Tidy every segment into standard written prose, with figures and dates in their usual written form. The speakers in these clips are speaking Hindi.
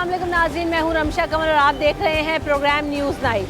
अस्सलाम वालेकुम नाज़रीन, मैं हूं रमशा कमल और आप देख रहे हैं प्रोग्राम न्यूज़ नाइट।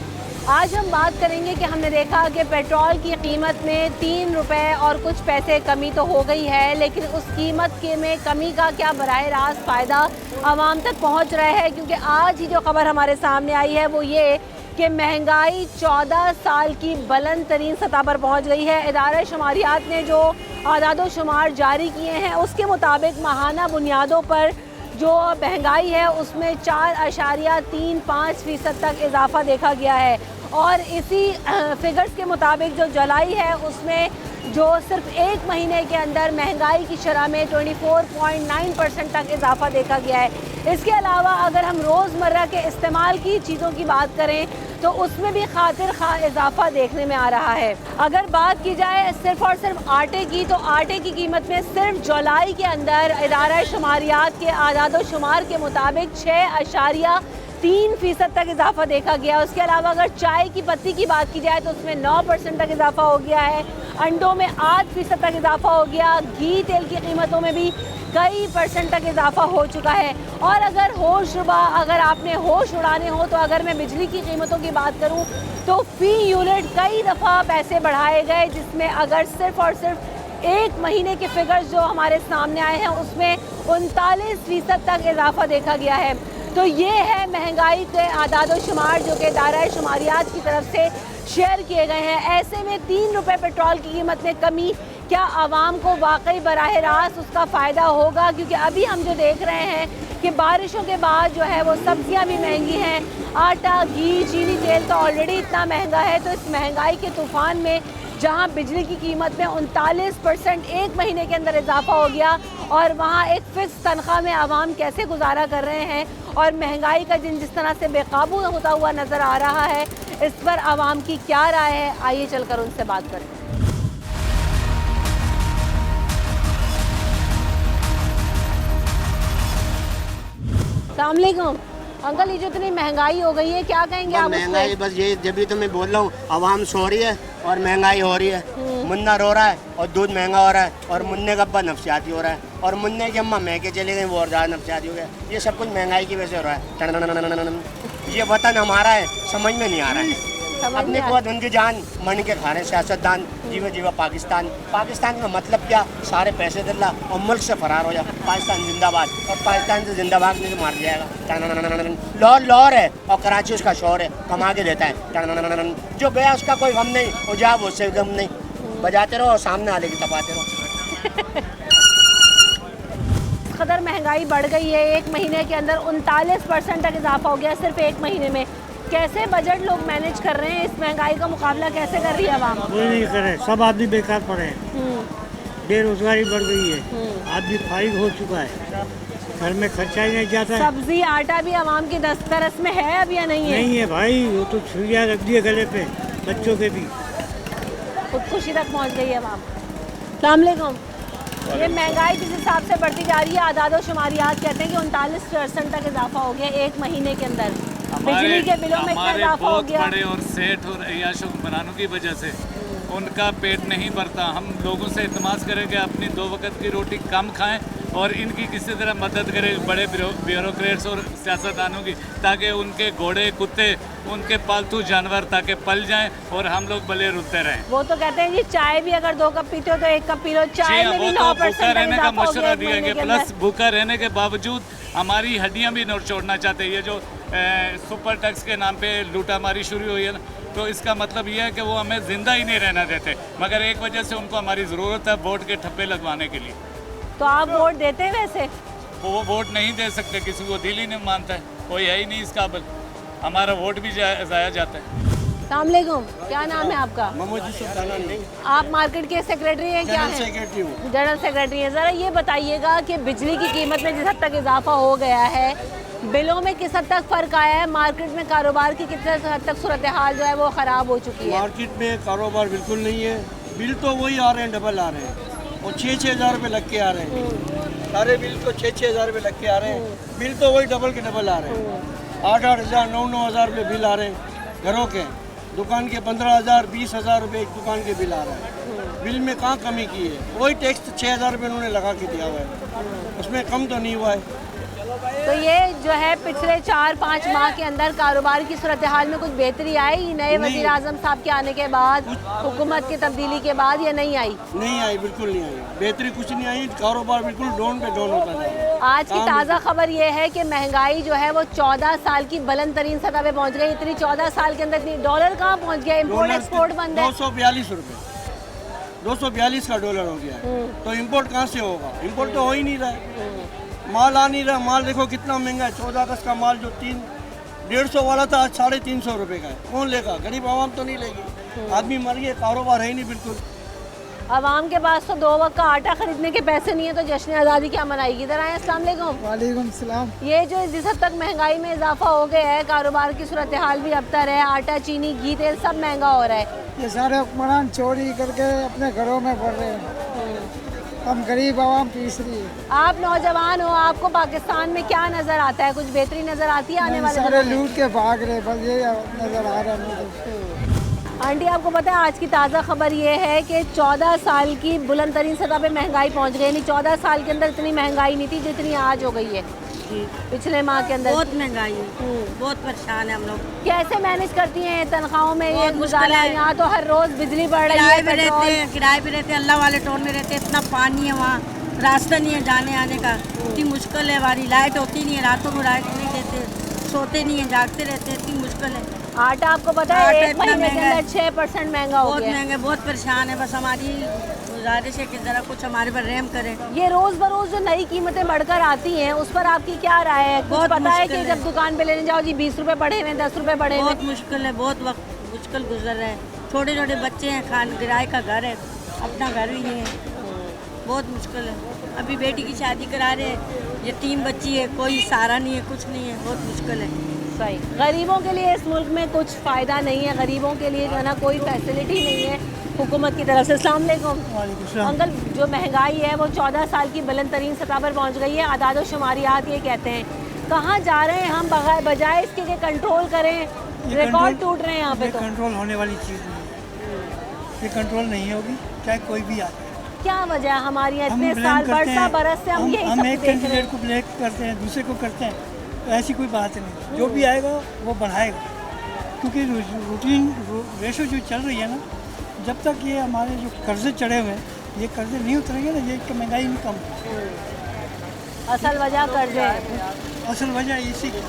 आज हम बात करेंगे कि हमने देखा कि पेट्रोल की कीमत में 3 रुपए और कुछ पैसे कमी तो हो गई है, लेकिन उस कीमत के में कमी का क्या बराह रास्त फ़ायदा आवाम तक पहुंच रहा है। क्योंकि आज ही जो खबर हमारे सामने आई है वो ये कि महंगाई 14 साल की बुलंद तरीन सतह पर पहुँच गई है। इदारा शुमारियात ने जो आदाद शुमार जारी किए हैं उसके मुताबिक माहाना बुनियादों पर जो महंगाई है उसमें 4.35% तक इजाफा देखा गया है। और इसी फिगर्स के मुताबिक जो जुलाई है उसमें जो सिर्फ एक महीने के अंदर महंगाई की शरह में 24.9% तक इजाफा देखा गया है। इसके अलावा अगर हम रोज़मर्रा के इस्तेमाल की चीज़ों की बात करें तो उसमें भी खातिर खा इजाफा देखने में आ रहा है। अगर बात की जाए सिर्फ और सिर्फ आटे की, तो आटे की कीमत में सिर्फ जुलाई के अंदर इदारा शुमारियात के आदाद शुमार के मुताबिक 6.3% तक इजाफा देखा गया। उसके अलावा अगर चाय की पत्ती की बात की जाए तो उसमें 9% तक इजाफा हो गया है। अंडों में 8% तक इजाफा हो गया। घी तेल की कीमतों में भी कई % तक इजाफा हो चुका है। और अगर आपने होश उड़ाने हो तो अगर मैं बिजली की कीमतों की बात करूं तो फ़ी यूनिट कई दफ़ा पैसे बढ़ाए गए, जिसमें अगर सिर्फ और सिर्फ एक महीने के फिगर्स जो हमारे सामने आए हैं उसमें 39% तक इजाफा देखा गया है। तो ये है महंगाई के आदाद शुमार जो कि इदारा शुमारियात की तरफ से शेयर किए गए हैं। ऐसे में 3 रुपये पेट्रोल की कीमत में कमी क्या आवाम को वाकई बराह रास्त उसका फ़ायदा होगा? क्योंकि अभी हम जो देख रहे हैं कि बारिशों के बाद जो है वो सब्जियां भी महंगी हैं। आटा, घी, चीनी, तेल तो ऑलरेडी इतना महंगा है। तो इस महंगाई के तूफ़ान में जहां बिजली की कीमत में 39% एक महीने के अंदर इजाफा हो गया और वहां एक फ़िक्स तनख्वाह में आवाम कैसे गुजारा कर रहे हैं और महंगाई का जिस तरह से बेकाबू होता हुआ नज़र आ रहा है, इस पर आवाम की क्या राय है, आइए चलकर उनसे बात करें। अस्सलाम वालेकुम अंकल, ये जो इतनी महंगाई हो गई है क्या कहेंगे आप? महंगाई बस ये जब भी तो मैं बोल रहा हूँ, आवाम सो रही है और महंगाई हो रही है। मुन्ना रो रहा है और दूध महंगा हो रहा है और मुन्ने का अब्बा नफसियाती हो रहा है और मुन्ने की अम्मा महके चले गए, वो और ज़्यादा नफसियाती हो गया। ये सब कुछ महंगाई की वजह से हो रहा है। ये वतन हमारा है, समझ में नहीं आ रहा है। अपने को उनकी जान मन के खा रहे सियासतदान, जीवा पाकिस्तान। पाकिस्तान का मतलब क्या? सारे पैसे दिल्ला और मुल्क से फरार हो जा। पाकिस्तान जिंदाबाद, और पाकिस्तान से जिंदाबाद नहीं तो मार जाएगा। लाहौर लाहौर है और कराची उसका शोर है, कमा के देता है। जो गया उसका कोई गम नहीं, और जा उससे गम नहीं। बजाते रहो और सामने वाले की तपाते रहो। कदर महंगाई बढ़ गई है, एक महीने के अंदर 39% तक इजाफा हो गया सिर्फ एक महीने में। कैसे बजट लोग मैनेज कर रहे हैं? इस महंगाई का मुकाबला कैसे कर रही है आवाम? कोई नहीं करे, सब आदमी बेकार पड़े हैं। बेरोजगारी बढ़ गई है, आदमी फारिग हो चुका है, घर में खर्चा ही नहीं जाता है। सब्जी आटा भी आवाम की दस्तरस में है अब या नहीं है? नहीं है भाई, वो तो छुरियाँ रख दिए गले पे, बच्चों के भी। खुदकुशी तक पहुँच गई है आवाम। अस्सलाम वालेकुम। ये महंगाई जिस हिसाब से बढ़ती जा रही है, आदाद शुमारियात कहते हैं कि 39% तक इजाफा हो गया एक महीने के अंदर। बिजली के बिलों में क्या इजाफा हो गया? बड़े और सेठ और अय्याशों बनानों की वजह से उनका पेट नहीं भरता। हम लोगों से इल्तमास करें कि अपनी 2 वक्त की रोटी कम खाएं और इनकी किसी तरह मदद करें, बड़े ब्यूरोक्रेट्स और सियासतदानों की, ताकि उनके घोड़े, कुत्ते, उनके पालतू जानवर ताकि पल जाएं और हम लोग भले रुकते रहें। वो तो कहते हैं जी चाय भी अगर 2 कप पीते हो तो 1 कप पी लो। चाय में भी 9% रहने का मशवरा दिया गया, प्लस भूखा रहने के बावजूद हमारी हड्डियां भी नोट छोड़ना चाहते हैं। ये जो सुपर टैक्स के नाम पे लूटामारी शुरू हुई है ना, तो इसका मतलब ये है कि वो हमें ज़िंदा ही नहीं रहना देते, मगर एक वजह से उनको हमारी ज़रूरत है वोट के ठप्पे लगवाने के लिए। तो आप वोट देते हैं? वैसे वो वोट नहीं दे सकते, किसी को दिल ही नहीं मानता है, कोई है ही नहीं इस काबिल, हमारा वोट भी ज़ाया जाता है। अस्सलाम वालेकुम, क्या नाम है आपका? मोहम्मद यूसुफ दानानी। आप मार्केट के सेक्रेटरी हैं? क्या है? सेक्रेटरी हूँ। जनरल सेक्रेटरी हैं। ज़रा ये बताइएगा कि बिजली की कीमत में जिस हद तक इजाफा हो गया है, बिलों में किस हद तक फ़र्क आया है, मार्केट में कारोबार की कितने हद तक सूरत हाल जो है वो ख़राब हो चुकी है? मार्केट में कारोबार बिल्कुल नहीं है। बिल तो वही आ रहे हैं, डबल आ रहे हैं और 6-6 हज़ार रुपये लग के आ रहे हैं। सारे बिल तो 6-6 हज़ार रुपये लग के आ रहे हैं। बिल तो वही डबल के डबल आ रहे हैं। 8-8 हज़ार 9-9 हज़ार रुपये बिल आ रहे हैं घरों के। दुकान के 15,000 20,000 रुपये एक दुकान के बिल आ रहा है। बिल में कहाँ कमी की है? वही टैक्स 6,000 रुपये उन्होंने लगा के दिया हुआ है, उसमें कम तो नहीं हुआ है। तो ये जो है पिछले 4-5 माह के अंदर कारोबार की सूरत हाल में कुछ बेहतरी आई नए वज़ीर आज़म साहब के आने के बाद, हुकूमत की तब्दीली के बाद, या नहीं आई? नहीं आई, बिल्कुल नहीं आई, बेहतरी कुछ नहीं आई, कारोबार बिल्कुल डाउन पे डाउन होता जा रहा है। आज की ताज़ा खबर ये है कि महंगाई जो है वो 14 साल की बुलंद तरीन सतह पे पहुंच गई। इतनी 14 साल के अंदर इतनी डॉलर कहाँ पहुंच गया? इम्पोर्ट एक्सपोर्ट बंद है। 242 रुपये, 242 का डॉलर हो गया है। तो इम्पोर्ट कहाँ से होगा? इम्पोर्ट तो हो ही नहीं रहा है, माल आ नहीं रहा। माल देखो कितना महंगा है, 14 अगस्त का माल जो 150 वाला था आज 350 रुपये का है। कौन लेगा? गरीब आवाम तो नहीं लेगी, आदमी मर गए, कारोबार है ही नहीं बिल्कुल। आवाम के पास तो 2 वक्त का आटा खरीदने के पैसे नहीं है, तो जश्न आज़ादी क्या मनाएगी? इधर आए। अस्सलाम वालेकुम। वालेकुम सलाम। ये जो जिस हद तक महंगाई में इजाफा हो गया है, कारोबार की सूरत हाल भी अबतर है, आटा चीनी घी तेल सब महंगा हो रहा है। ये सारे हुक्मरान चोरी करके अपने घरों में भर रहे हैं, हम गरीब आवाम पीस रही है। आप नौजवान हो, आपको पाकिस्तान में क्या नज़र आता है? कुछ बेहतरी नज़र आती है आने वाले सारे दिनों में? लूट के भाग रहे, बस ये नजर आ रहा है। आंटी, आपको पता है आज की ताज़ा खबर ये है कि 14 साल की बुलंद तरीन सतह पे महंगाई पहुंच गई। यानी 14 साल के अंदर इतनी महंगाई नहीं थी जितनी आज हो गई है पिछले माह के अंदर। बहुत महंगाई है, बहुत परेशान है हम लोग। कैसे मैनेज करती हैं तनख्वाहों में ये बहुत मुश्किल गुजारा? है। यहाँ तो हर रोज बिजली बढ़ रही किराए है, पे रहते पेट्रोल। हैं, किराए पे रहते हैं, अल्लाह वाले टाउन में रहते हैं, इतना पानी है वहाँ, रास्ता नहीं है जाने आने का, इतनी मुश्किल है। हमारी लाइट होती नहीं है, रातों को लाइट नहीं देते, सोते नहीं है, जागते रहते हैं, इतनी मुश्किल है। आटा आपको पता है आटा एक इतना महीने के महंगा है। अंदर 6% महंगा हो बहुत गया है। महंगे, बहुत परेशान है। बस हमारी गुजारिश है कि ज़रा कुछ हमारे पर रहम करें। ये रोज बरोज जो नई कीमतें बढ़कर आती हैं उस पर आपकी क्या राय है? कुछ बहुत पता है मुश्किल कि है। जब दुकान पे लेने जाओ जी 20 रुपए बढ़े हुए, 10 रुपए बढ़े हुए। बहुत मुश्किल है, बहुत वक्त मुश्किल गुजर रहा है। छोटे छोटे बच्चे हैं, खान किराए का घर है, अपना घर भी नहीं है, बहुत मुश्किल है। अभी बेटी की शादी करा रहे हैं, यतीम बच्ची है, कोई सहारा नहीं है, कुछ नहीं है, बहुत मुश्किल है। सही। गरीबों के लिए इस मुल्क में कुछ फ़ायदा नहीं है, गरीबों के लिए जो है ना कोई फैसिलिटी नहीं है हुकूमत की तरफ से। अस्सलाम वालेकुम अंकल, जो महंगाई है वो 14 साल की बुलंद तरीन सतह पर पहुँच गई है। आदाद शुमारियात ये कहते हैं। कहाँ जा रहे हैं हम बजाय इसके कि कंट्रोल करें? रिकॉर्ड टूट रहे हैं यहाँ पे। तो कंट्रोल होने वाली चीज़ नहीं है, ये कंट्रोल नहीं होगी चाहे कोई भी आ जाए। क्या वजह है हमारी हम इतने blame साल करते बरसा हैं, बरस से हम यही हम सब एक देख रहे कैंडिडेट हैं। को ब्लैक करते हैं, दूसरे को करते हैं, तो ऐसी कोई बात नहीं। जो भी आएगा वो बढ़ाएगा, क्योंकि रूटीन रेशो जो चल रही है ना, जब तक ये हमारे जो कर्जे चढ़े हुए हैं, ये कर्जे नहीं उतरेंगे ना, ये महंगाई नहीं कम होगी। असल वजह कर्जे है। असल वजह इसी की।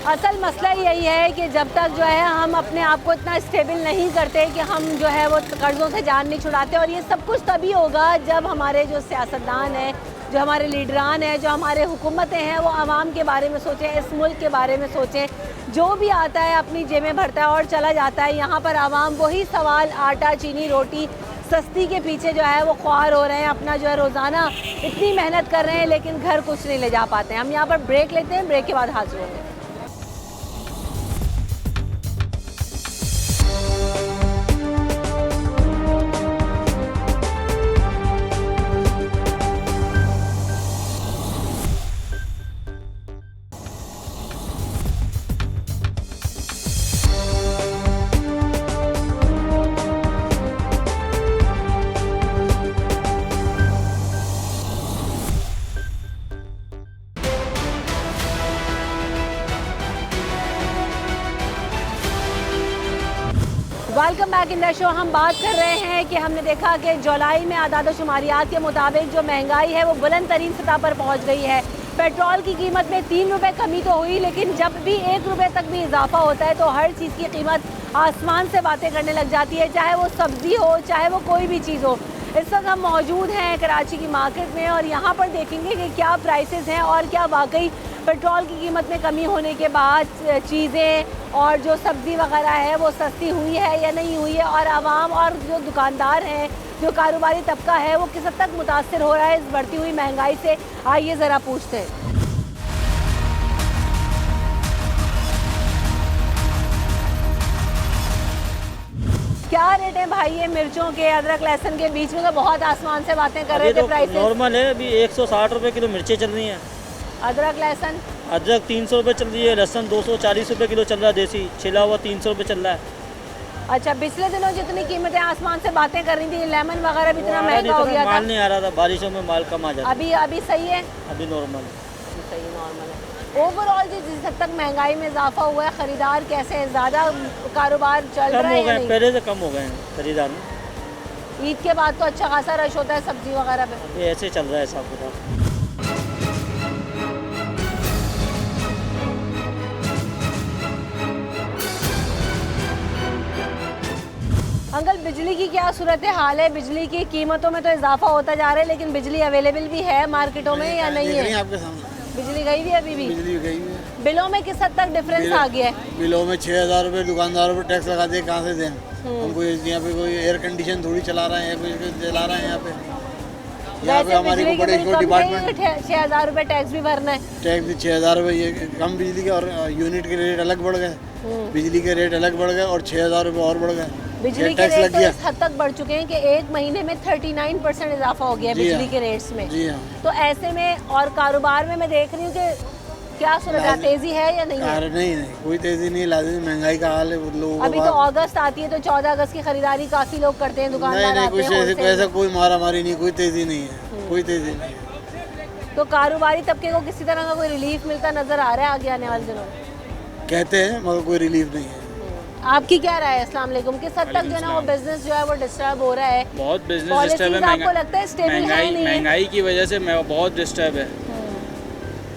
असल मसला यही है कि जब तक जो है हम अपने आप को इतना स्टेबल नहीं करते कि हम जो है वो कर्ज़ों से जान नहीं छुड़ाते। और ये सब कुछ तभी होगा जब हमारे जो सियासतदान हैं, जो हमारे लीडरान हैं, जो हमारे हुकूमतें हैं, वो आवाम के बारे में सोचें, इस मुल्क के बारे में सोचें। जो भी आता है अपनी जेबें भरता है और चला जाता है। यहाँ पर आवाम वही सवाल आटा चीनी रोटी सस्ती के पीछे जो है वो ख्वार हो रहे हैं। अपना जो है रोज़ाना इतनी मेहनत कर रहे हैं लेकिन घर कुछ नहीं ले जा पाते हैं। हम यहाँ पर ब्रेक लेते हैं, ब्रेक के बाद हाजिर होंगे। Welcome back in the show. हम बात कर रहे हैं कि हमने देखा कि जुलाई में आदाद शुमारियात के मुताबिक जो महंगाई है वो बुलंद तरीन सतह पर पहुंच गई है। पेट्रोल की कीमत में 3 रुपये कमी तो हुई, लेकिन जब भी 1 रुपये तक भी इजाफा होता है तो हर चीज़ की कीमत आसमान से बातें करने लग जाती है, चाहे वो सब्ज़ी हो, चाहे वो कोई भी चीज़ हो। इस वक्त हम मौजूद हैं कराची की मार्केट में और यहाँ पर देखेंगे कि क्या प्राइसेस हैं और क्या वाकई पेट्रोल की कीमत में कमी होने के बाद चीज़ें और जो सब्ज़ी वगैरह है वो सस्ती हुई है या नहीं हुई है, और आवाम और जो दुकानदार हैं, जो कारोबारी तबका है, वो किस हद तक मुतासर हो रहा है इस बढ़ती हुई महंगाई से। आइए ज़रा पूछते हैं। क्या रेट है भाई ये मिर्चों के, अदरक लहसुन के? बीच में तो बहुत आसमान से बातें कर रहे थे प्राइसेस। नॉर्मल है, अभी 160 रुपये किलो मिर्चें चल रही हैं। अदरक लहसुन अदरक 300 रुपये चल रही है, लहसुन 240 रुपये किलो चल रहा है, देसी छिला हुआ 300 रुपये चल रहा है। अच्छा, पिछले दिनों जितनी कीमतें आसमान से बातें कर रही थी, लेमन वगैरह भी इतना महंगा हो गया था। माल नहीं आ रहा था, बारिशों में माल कम आ जाता है। अभी सही है, अभी नॉर्मल। सही नॉर्मल है। ओवरऑल जिस हद तक महंगाई में इजाफा हुआ है, खरीदार कैसे हैं, ज़्यादा कारोबार चल कम रहा हो है गए या हैं, नहीं? पहले से कम हो गए हैं खरीदार में। ईद के बाद तो अच्छा खासा रश होता है सब्जी वगैरह पे। अभी ऐसे ही चल रहा है हिसाब किताब। अंकल बिजली की क्या सूरत हाल है? बिजली की कीमतों में तो इजाफा होता जा रहा है, लेकिन बिजली अवेलेबल भी है मार्केटों में या नहीं है? आपके सामने बिजली गई भी है अभी भी? बिजली गई हुई है। बिलों में किस हद तक डिफरेंस आ गया है? बिलों में 6,000 रुपये दुकानदारों पर टैक्स लगा दिए, कहाँ से दें हम? कोई यहाँ पे कोई एयर कंडीशन थोड़ी चला रहे हैं, कोई चला रहे हैं यहाँ पे वैसे हमारी बिजली को के बड़े बिल कम डिपार्टमेंट नहीं है, 6,000 रुपये टैक्स भी भरना है। टैक्स भी 6,000 रुपये, ये कम बिजली के और यूनिट के रेट अलग बढ़ गए, बिजली के रेट अलग बढ़ गए और 6,000 रुपये और बढ़ गए। बिजली के टैक्स रेट लग तो गया। इस हद तक बढ़ चुके हैं कि एक महीने में 39% इजाफा हो गया है जी बिजली हाँ। के रेट्स में। जी हाँ। तो ऐसे में और कारोबार में मैं देख रही हूँ कि क्या सूरत है, तेजी है या नहीं है? अरे नहीं कोई तेजी नहीं, लाजिम महंगाई का हाल है लोगों अभी को। तो अगस्त आती है तो 14 अगस्त की खरीदारी काफी लोग करते हैं, दुकानदार नहीं आते कुछ हैं ऐसे wholesale ऐसा में। कोई मारा मारी नहीं, कोई तेजी नहीं है, कोई तेजी नहीं है। तो कारोबारी तबके को किसी तरह का कोई रिलीफ मिलता नजर आ रहा है आगे आने वाले दिनों में? कहते हैं मगर कोई रिलीफ नहीं है। आपकी क्या राय है? अस्सलाम वालेकुम। किस हद तक जो है ना वो बिजनेस जो है वो डिस्टर्ब हो रहा है? बहुत बिजनेस Policies डिस्टर्ब है। आपको लगता है स्टेबल है नहीं है? महंगाई की वजह से बहुत डिस्टर्ब है।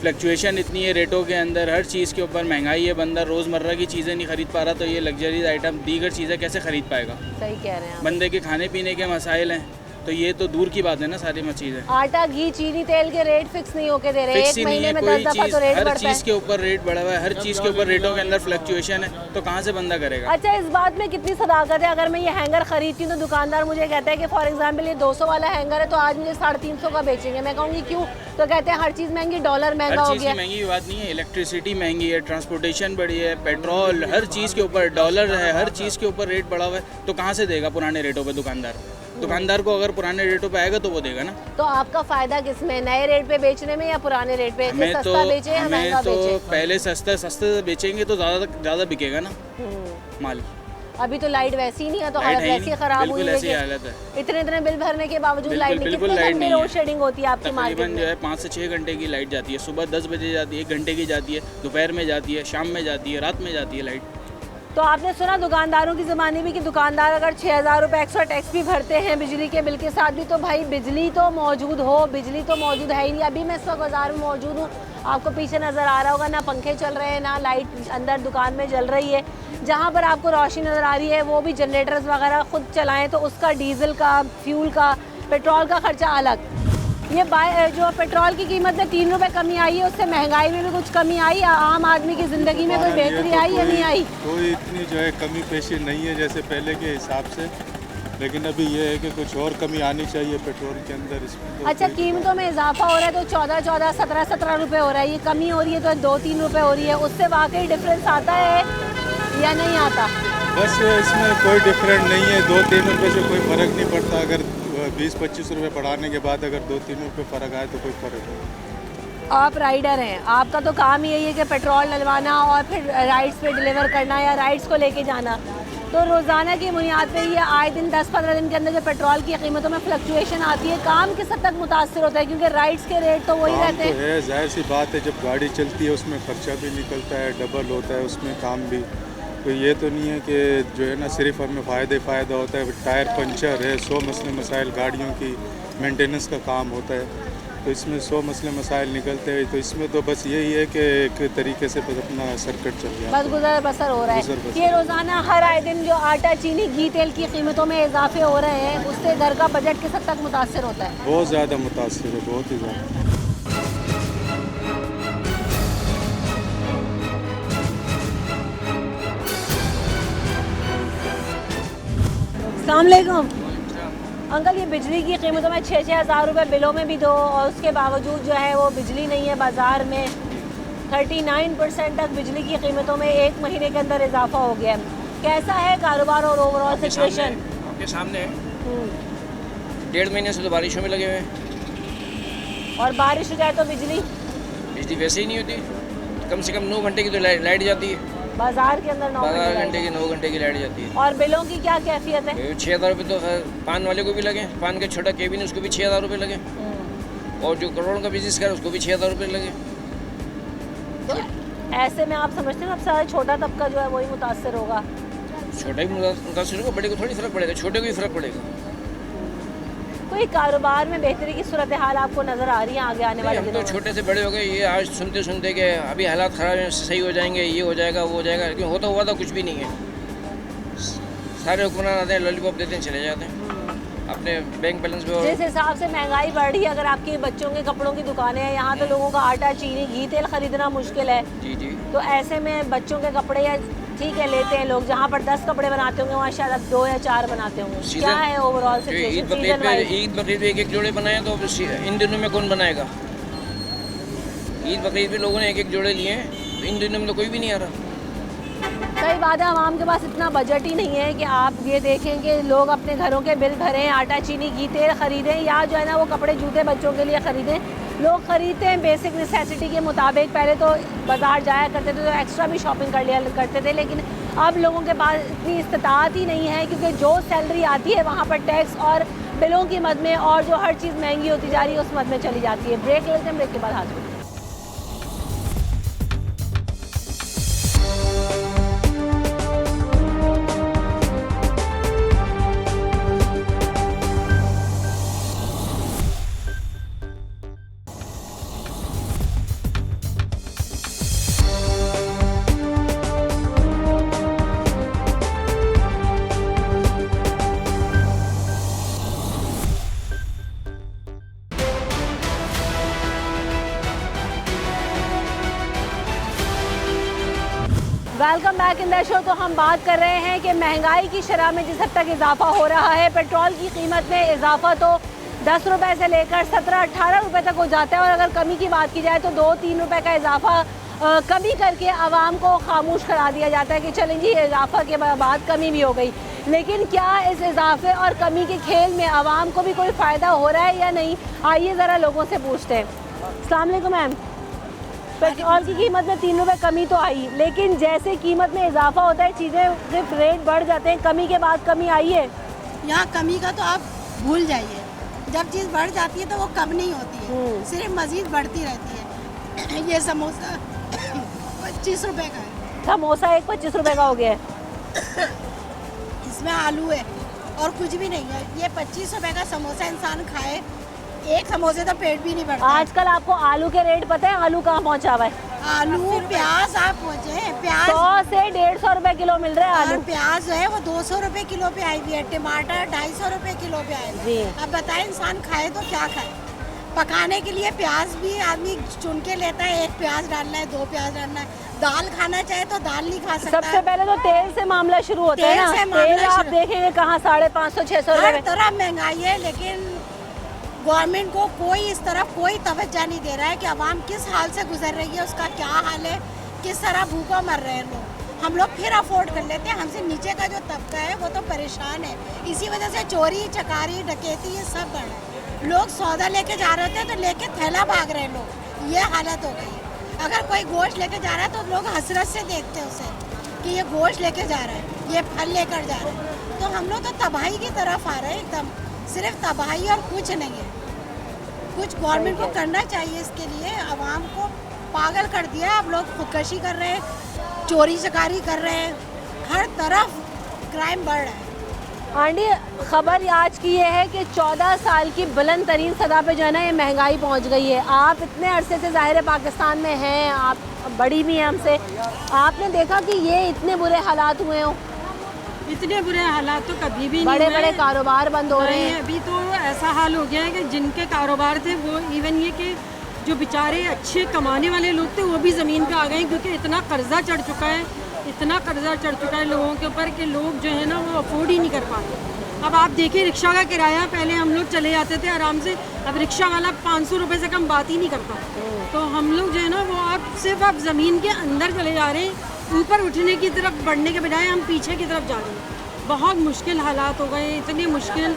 फ्लक्चुएशन इतनी है रेटों के अंदर, हर चीज़ के ऊपर महंगाई है। बंदा रोज़मर्रा की चीज़ें नहीं खरीद पा रहा, तो ये लग्जरीज आइटम दीगर चीज़ें कैसे खरीद पाएगा? सही कह रहे हैं आप। बंदे के खाने पीने के मसाइल हैं, तो ये तो दूर की बात है ना सारी चीज़ें। आटा घी चीनी तेल के रेट फिक्स नहीं होके दे रहे, फिक्स एक ही नहीं महीने है में कोई 10 दफा चीज़, तो रेट हर बढ़ता चीज़ है। के ऊपर रेट बढ़ा हुआ है, हर चीज़ के ऊपर रेटों के अंदर फ्लक्चुएशन है, तो कहाँ से बंदा करेगा? अच्छा, इस बात में कितनी सदाकत है? अगर मैं ये हैंगर खरीदती हूँ तो दुकानदार मुझे कहता है कि फॉर एग्जांपल ये 200 वाला हैंगर है तो आज मुझे 350 का बेचेंगे। मैं कहूँगी क्यों? तो कहते हैं हर चीज़ महंगी, डॉलर महंगा हर हो चीज़ गया। की महंगी की बात नहीं है, इलेक्ट्रिसिटी महंगी है, ट्रांसपोर्टेशन बढ़ी है, पेट्रोल, हर चीज़ के ऊपर डॉलर है, हर चीज़ के ऊपर रेट बढ़ा हुआ है, तो कहाँ से देगा पुराने रेटों पे दुकानदार? दुकानदार को अगर पुराने रेटों पे आएगा तो वो देगा ना। तो आपका फायदा किसमें, नए रेट पे बेचने में या पुराने रेट पे? कि हमें तो सस्ता बेचे या महंगा हमें तो बेचे? पहले सस्ते से बेचेंगे तो ज़्यादा बिकेगा ना माल। अभी तो लाइट वैसी ही नहीं है, तो लाइट हालत है ही वैसी नहीं, खराब हुई बिल्कुल है ऐसी कि हालत है। इतने बिल भरने के बावजूद लाइट नहीं। बिल्कुल कितने लाइट घंटे नहीं लोड है। शेडिंग होती है आपकी मार्केट तकरीबन जो में? है 5 से 6 घंटे की लाइट जाती है। सुबह 10 बजे जाती है, 1 घंटे की जाती है, दोपहर में जाती है, शाम में जाती है, रात में जाती है लाइट। तो आपने सुना दुकानदारों की ज़बानी भी कि दुकानदार अगर 6,000 रुपये एक्स्ट्रा टैक्स भी भरते हैं बिजली के बिल के साथ भी, तो भाई बिजली तो मौजूद हो, बिजली तो मौजूद है ही नहीं। अभी मैं इस वक्त बाज़ार में मौजूद हूँ, आपको पीछे नज़र आ रहा होगा ना पंखे चल रहे हैं ना लाइट अंदर दुकान में जल रही है। जहाँ पर आपको रोशनी नज़र आ रही है वो भी जनरेटर्स वगैरह ख़ुद चलाएँ तो उसका डीजल का, फ्यूल का, पेट्रोल का ख़र्चा अलग। ये जो पेट्रोल की कीमत में 3 रुपए कमी आई है, उससे महंगाई में भी कुछ कमी आई? आम आदमी की ज़िंदगी में कोई बेहतरी आई या नहीं आई? कोई इतनी जो है कमी पेशी नहीं है जैसे पहले के हिसाब से, लेकिन अभी ये है कि कुछ और कमी आनी चाहिए पेट्रोल के अंदर। इसमें तो अच्छा, कोई- कीमतों में इजाफा हो रहा है तो 14, 17 रुपए हो रहा है, ये कमी हो रही है तो 2-3 रुपए हो रही है, उससे वाकई डिफरेंस आता है या नहीं आता? बस इसमें कोई डिफरेंट नहीं है, 2-3 रुपये से कोई फ़र्क नहीं पड़ता। अगर 20-25 रुपये बढ़ाने के बाद अगर 2-3 रुपये फ़र्क आए तो कोई फ़र्क नहीं। आप राइडर हैं, आपका तो काम यही है कि पेट्रोल डलवाना और फिर राइड्स पे डिलीवर करना या राइड्स को लेके जाना। तो रोज़ाना की बुनियाद पे ये आए दिन 10-15 दिन के अंदर जो पेट्रोल की कीमतों में फ्लक्चुएशन आती है, काम किस हद तक मुतासर होता है? क्योंकि राइड्स के रेट तो वही काम रहते तो हैं। है, जाहिर सी बात है, जब गाड़ी चलती है उसमें खर्चा भी निकलता है, डबल होता है उसमें काम भी। तो ये तो नहीं है कि जो है ना सिर्फ हमें फ़ायदा होता है। टायर पंचर है, 100 मसले मसाइल गाड़ियों की मेंटेनेंस का काम होता है, तो इसमें 100 मसले मसाइल निकलते हैं। तो इसमें तो बस यही है कि एक तरीके से बस अपना सर्किट चल रहा है, बस गुजर बसर हो रहा गुजर है। बसर। ये रोज़ाना हर आए दिन जो आटा, चीनी, घी, तेल की कीमतों में इजाफे हो रहे हैं, उससे घर का बजट किस हद तक मुतासर होता है? बहुत ज़्यादा मुतासिर है, बहुत ही ज़्यादा। अस्सलाम वालेकुम अंकल, ये बिजली की कीमतों में 6-6 हज़ार रुपये बिलों में भी दो और उसके बावजूद जो है वो बिजली नहीं है बाज़ार में। 39% तक बिजली की कीमतों में एक महीने के अंदर इजाफा हो गया है। कैसा है कारोबार और ओवरऑल सिचुएशन? आपके सामने है, 1.5 महीने से तो बारिशों में लगे हुए हैं। और बारिश हो जाए तो बिजली वैसे ही नहीं होती, कम से कम 9 घंटे की तो लाइट जाती है। बाज़ार के अंदर 9 घंटे की 9 घंटे की लाइट जाती है। और बिलों की क्या कैफियत है? 6,000 रुपये तो पान वाले को भी लगे, पान के छोटा केबिन उसको भी 6,000 रुपये लगे, और जो करोड़ों का बिजनेस करे उसको भी 6,000 रुपये लगे। तो ऐसे में आप समझते हैं अब सारा छोटा तबका जो है वही मुतासर होगा? छोटे भी मुतासर होगा, बड़े को थोड़ी फर्क पड़ेगा, छोटे को ही फर्क पड़ेगा। कोई कारोबार में बेहतरी की सूरत हाल आपको नज़र आ रही है आगे आने वाले हम दिनों तो में? छोटे से बड़े हो गए, ये आज सुनते सुनते कि अभी हालात ख़राब हैं, सही हो जाएंगे, ये हो जाएगा, वो हो जाएगा, लेकिन होता हुआ तो कुछ भी नहीं है। सारे हुक्मरान आते हैं, लॉलीपॉप देते हैं, चले जाते हैं अपने बैंक बैलेंस पे। जिस हिसाब से महंगाई बढ़ रही है, अगर आपके बच्चों के कपड़ों की दुकानें हैं, यहाँ तो लोगों का आटा, चीनी, घी, तेल खरीदना मुश्किल है। जी जी। तो ऐसे में बच्चों के कपड़े या ठीक है लेते हैं लोग, जहाँ पर 10 कपड़े बनाते होंगे वहाँ शायद 2 या 4 बनाते होंगे। क्या है ओवरऑल सिचुएशन? ईद बकरीद पे एक जोड़े बनाए तो इन दिनों में कौन बनाएगा? ईद बकरीद पे लोगों ने एक जोड़े लिए हैं, तो इन दिनों में तो कोई भी नहीं आ रहा। सही बात है, आवाम के पास इतना बजट ही नहीं है कि आप ये देखें कि लोग अपने घरों के बिल भरें, आटा, चीनी, घी, तेल खरीदें या जो है ना वो कपड़े जूते बच्चों के लिए ख़रीदें। लोग ख़रीदते हैं बेसिक नेसेसिटी के मुताबिक। पहले तो बाज़ार जाया करते थे तो एक्स्ट्रा भी शॉपिंग कर लिया करते थे, लेकिन अब लोगों के पास इतनी इस्तात ही नहीं है, क्योंकि जो सैलरी आती है वहाँ पर टैक्स और बिलों की मद में और जो हर चीज़ महंगी होती जा रही है उस मद में चली जाती है। ब्रेक लेते हैं, ब्रेक के बाद हाजिर। Welcome back in the show. तो हम बात कर रहे हैं कि महंगाई की शरह में जिस हद तक इजाफा हो रहा है, पेट्रोल की कीमत में इजाफा तो 10 रुपये से लेकर 17-18 रुपये तक हो जाता है, और अगर कमी की बात की जाए तो 2-3 रुपये का इजाफा कमी करके आवाम को खामोश करा दिया जाता है कि चलें जी इजाफा के बाद कमी भी हो गई। लेकिन क्या इस इजाफे और कमी के खेल में आवाम को भी कोई फ़ायदा हो रहा है या नहीं? आइए ज़रा लोगों से पूछते हैं। अस्सलाम वालेकुम मैम, पेट्रोल की कीमत में 3 रुपये कमी तो आई, लेकिन जैसे कीमत में इजाफा होता है चीज़ें सिर्फ रेट बढ़ जाते हैं, कमी के बाद कमी आई है? यहाँ कमी का तो आप भूल जाइए, जब चीज़ बढ़ जाती है तो वो कम नहीं होती है, सिर्फ मज़ीद बढ़ती रहती है। ये समोसा 25 रुपये का है। समोसा एक 25 रुपये का हो गया है। इसमें आलू है और कुछ भी नहीं है। ये 25 रुपये का समोसा इंसान खाए, एक समोसे तो पेट भी नहीं भरता। आजकल आपको आलू के रेट पता है आलू कहाँ पहुँचा हुआ है? आलू प्याज आप पहुँचे, प्याज 100 से 150 रुपए किलो मिल रहा है आलू। प्याज जो है वो 200 रुपये किलो पे आई हुई है, टमाटर 250 रुपये किलो पे आएगा। अब बताएं इंसान खाए तो क्या खाए? पकाने के लिए प्याज भी आदमी चुन के लेता है, 1 प्याज डालना है, 2 प्याज डालना है। दाल खाना चाहे तो दाल नहीं खा सकता। सबसे पहले तो तेल से मामला शुरू होता है ना। तेल आप देखेंगे कहाँ 550-600 रुपये। हर तरफ महंगाई है, लेकिन गवर्नमेंट को कोई इस तरफ कोई तवज्जो नहीं दे रहा है कि आवाम किस हाल से गुजर रही है, उसका क्या हाल है, किस तरह भूखा मर रहे हैं लोग। हम लोग फिर अफोर्ड कर लेते हैं, हमसे नीचे का जो तबका है वो तो परेशान है। इसी वजह से चोरी चकारी डकैती ये सब बढ़ा है। लोग सौदा लेके जा रहे होते हैं तो लेके थैला भाग रहे हैं लोग, ये हालत हो गई है। अगर कोई गोश्त लेके जा रहा है तो लोग हसरत से देखते हैं उसे कि ये गोश्त लेके जा रहा है, ये फल लेकर जा रहा है। तो हम लोग तो तबाही की तरफ आ रहे हैं, एकदम सिर्फ तबाही और कुछ नहीं है। कुछ गवर्नमेंट को करना चाहिए इसके लिए। आवाम को पागल कर दिया है, अब लोग खुदकशी कर रहे हैं, चोरी चकारी कर रहे हैं, हर तरफ क्राइम बढ़ रहा है। आंटी, खबर आज की ये है कि 14 साल की बुलंद तरीन सदा पे जो है ना ये महंगाई पहुंच गई है। आप इतने अरसे से ज़ाहिर है पाकिस्तान में हैं, आप बड़ी भी हैं हमसे, आपने देखा कि ये इतने बुरे हालात हुए हों? इतने बुरे हालात तो कभी भी बड़े नहीं बड़े कारोबार बंद हो रहे हैं। अभी तो ऐसा हाल हो गया है कि जिनके कारोबार थे वो इवन ये कि जो बेचारे अच्छे कमाने वाले लोग थे वो भी ज़मीन पे आ गए, क्योंकि इतना कर्जा चढ़ चुका है, इतना कर्जा चढ़ चुका है लोगों के ऊपर कि लोग जो है ना वो अफोर्ड ही नहीं कर पाते। अब आप देखिए रिक्शा का किराया, पहले हम लोग चले जाते थे आराम से, अब रिक्शा वाला 500 रुपये से कम बात ही नहीं करता। तो हम लोग जो है ना वो आप सिर्फ आप ज़मीन के अंदर चले जा रहे हैं, ऊपर उठने की तरफ बढ़ने के बजाय हम पीछे की तरफ जा रहे हैं। बहुत मुश्किल हालात हो गए, इतने मुश्किल।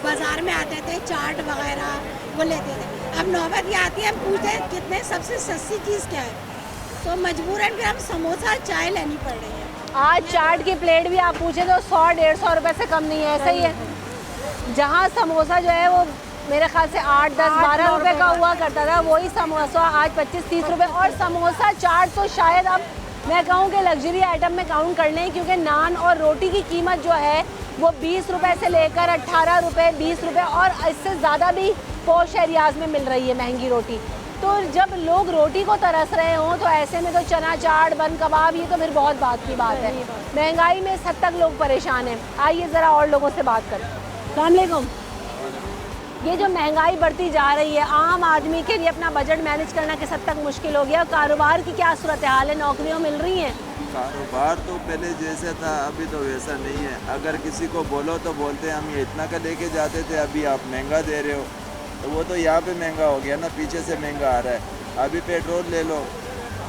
बाज़ार में आते थे चाट वगैरह वो लेते थे, अब नौबत ये आती है हम पूछते हैं कितने सबसे सस्ती चीज़ क्या है, तो मजबूरन फिर हम समोसा चाय लेनी पड़ रही है। आज चाट की प्लेट भी आप पूछे तो 100-150 रुपये से कम नहीं है, ऐसा ही है। जहाँ समोसा जो है वो मेरे ख्याल से 8, 10, 12 रुपए का हुआ करता था, वही समोसा आज 25-30 रुपए। और समोसा चाट तो शायद अब मैं कहूँ कि लग्जरी आइटम में काउंट कर लें, क्योंकि नान और रोटी की कीमत जो है वो 20 रुपए से लेकर 18 रुपए, 20 रुपए और इससे ज़्यादा भी पॉश एरियाज़ में मिल रही है महंगी रोटी। तो जब लोग रोटी को तरस रहे हों तो ऐसे में तो चना चाट, बन कबाब, ये तो फिर बहुत बात की बात है। महंगाई में इस हद तक लोग परेशान हैं। आइए ज़रा और लोगों से बात करें। अस्सलाम वालेकुम। ये जो महंगाई बढ़ती जा रही है, आम आदमी के लिए अपना बजट मैनेज करना किस हद तक मुश्किल हो गया? कारोबार की क्या सूरत हाल है? नौकरियाँ मिल रही हैं? कारोबार तो पहले जैसे था अभी तो वैसा नहीं है। अगर किसी को बोलो तो बोलते हैं हम ये इतना का लेके जाते थे, अभी आप महंगा दे रहे हो। तो वो तो यहाँ पे महंगा हो गया ना, पीछे से महंगा आ रहा है। अभी पेट्रोल ले लो,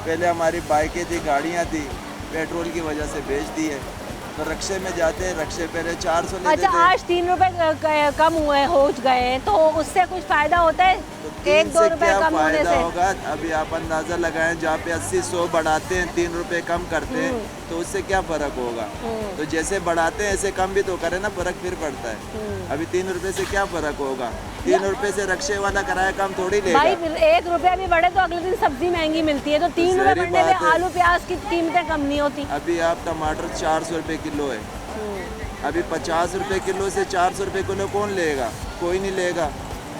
पहले हमारी बाइकें थी, गाड़ियाँ थी, पेट्रोल की वजह से बेच दी है। तो रक्शे में जाते हैं, रक्शे पहले 400 लेते थे। अच्छा, आज 3 रुपए कम हुए हो गए, तो उससे कुछ फायदा होता है? तो 1-2 रुपए कम होने से होगा। अभी आप अंदाज़ा लगाएं, जहाँ पे 80-100 बढ़ाते हैं, 3 रुपए कम करते हैं, तो उससे क्या फ़र्क होगा? तो जैसे बढ़ाते हैं ऐसे कम भी तो करें ना, फ़र्क फिर पड़ता है। अभी 3 रुपए से क्या फ़र्क होगा? 3 रुपए से रक्शे वाला किराया कम थोड़ी लेगा। भाई 1 रुपया भी बढ़े तो अगले दिन सब्जी महंगी मिलती है, तो 3 रुपए बढ़ने पे आलू प्याज की कीमतें कम नहीं होती। अभी आप टमाटर 400 रुपए किलो है, अभी 50 रुपए किलो से 400 रुपए किलो कौन लेगा? कोई नहीं लेगा।